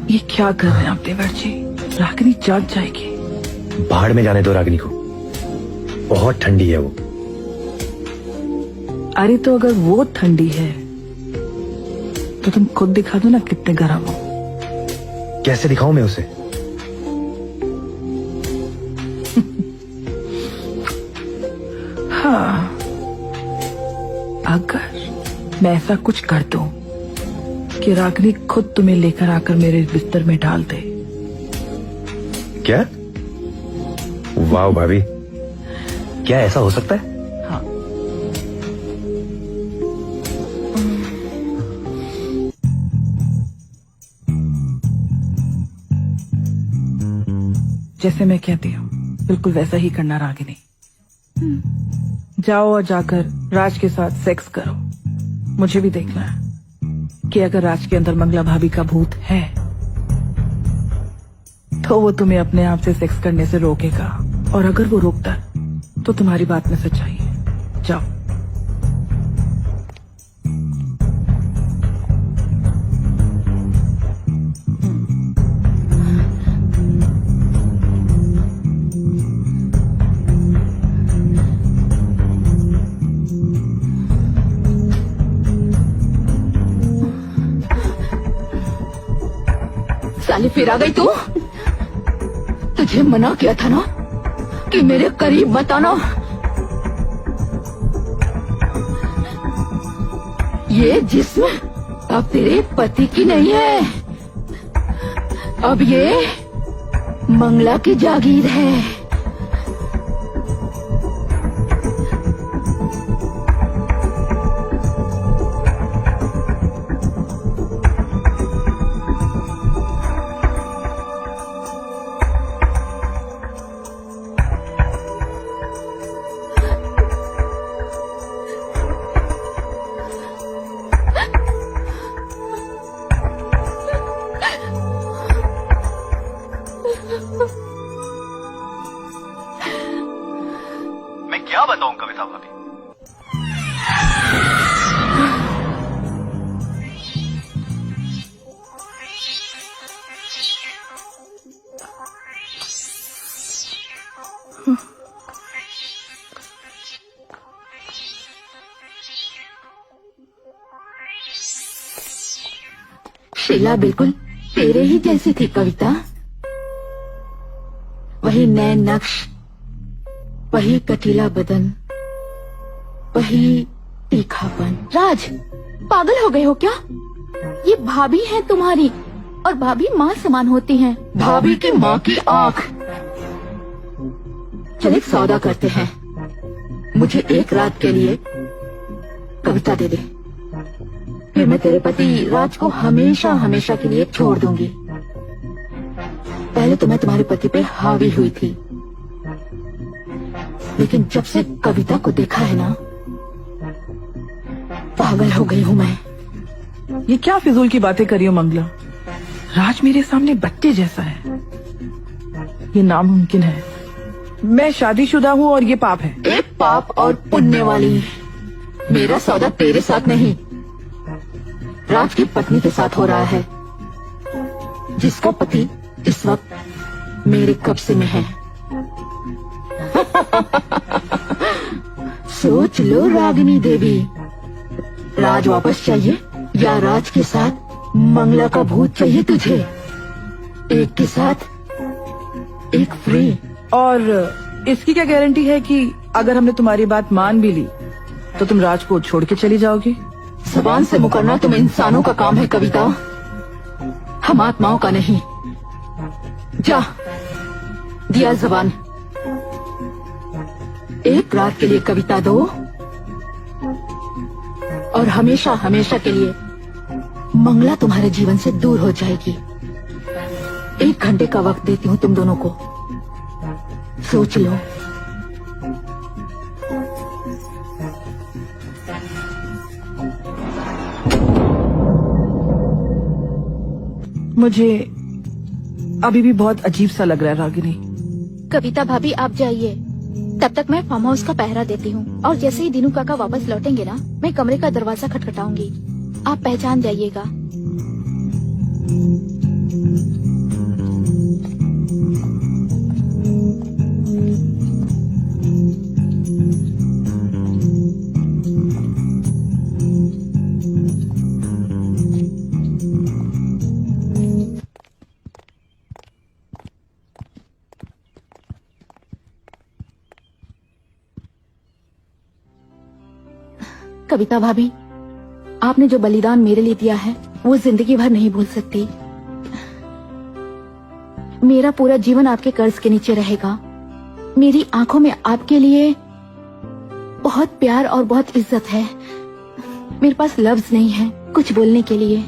ये क्या कर रहे हैं आप देवर जी? रागिनी जाग जाएगी। भाड़ में जाने दो रागिनी को, बहुत ठंडी है वो। अरे तो अगर वो ठंडी है तो तुम खुद दिखा दो ना कितने गर्म हो। कैसे दिखाऊं मैं उसे? हाँ, अगर मैं ऐसा कुछ कर दूं कि रागिनी खुद तुम्हें लेकर आकर मेरे बिस्तर में डाल दे। क्या? वाह भाभी, क्या ऐसा हो सकता है? हाँ। जैसे मैं कहती हूँ बिल्कुल वैसा ही करना रागिनी। जाओ और जाकर राज के साथ सेक्स करो। मुझे भी देखना है कि अगर राज के अंदर मंगला भाभी का भूत है तो वो तुम्हें अपने आप से सेक्स करने से रोकेगा, और अगर वो रोकता है तो तुम्हारी बात में सच्चाई है। जाओ। साली फिर आ गई तू? तुझे मना किया था ना कि मेरे करीब मत आना। ये जिस्म अब तेरे पति की नहीं है, अब ये मंगला की जागीर है। मैं क्या बताऊं कविता भाभी? शीला बिल्कुल तेरे ही जैसी थी कविता। वही नैन नक्श, वही कटीला बदन, वही तीखापन। राज, पागल हो गए हो क्या? ये भाभी है तुम्हारी, और भाभी माँ समान होती हैं। भाभी की माँ की आँख। चल एक सौदा करते हैं, मुझे एक रात के लिए कविता दे दे, फिर मैं तेरे पति राज को हमेशा हमेशा के लिए छोड़ दूंगी। पहले तो मैं तुम्हारे पति पे हावी हुई थी, लेकिन जब से कविता को देखा है ना, पागल हो गई हूँ मैं। ये क्या फिजूल की बातें करी हो मंगला? राज मेरे सामने बच्चे जैसा है। ये नामुमकिन है। मैं शादीशुदा हूँ और ये पाप है। एक पाप और पुण्य वाली। मेरा सौदा तेरे साथ नहीं, राज की पत्नी के साथ हो रहा है, जिसका पति इस वक्त मेरे कब्जे में है। सोच लो रागिनी देवी, राज वापस चाहिए या राज के साथ मंगला का भूत चाहिए तुझे? एक के साथ एक फ्री। और इसकी क्या गारंटी है कि अगर हमने तुम्हारी बात मान भी ली तो तुम राज को छोड़ के चली जाओगी? जबान से मुकरना तुम इंसानों का काम है कविता, हम आत्माओं का नहीं। जा, दिया जबान। एक रात के लिए कविता दो और हमेशा हमेशा के लिए मंगला तुम्हारे जीवन से दूर हो जाएगी। 1 घंटे का वक्त देती हूँ तुम दोनों को, सोच लो। मुझे अभी भी बहुत अजीब सा लग रहा है रागिनी। कविता भाभी आप जाइए, तब तक मैं फार्म हाउस का पहरा देती हूँ, और जैसे ही दीनू काका वापस लौटेंगे ना, मैं कमरे का दरवाजा खटखटाऊंगी। आप पहचान जाइएगा। कविता भाभी, आपने जो बलिदान मेरे लिए दिया है वो जिंदगी भर नहीं भूल सकती। मेरा पूरा जीवन आपके कर्ज के नीचे रहेगा। मेरी आंखों में आपके लिए बहुत प्यार और बहुत इज्जत है। मेरे पास लफ्ज नहीं है कुछ बोलने के लिए।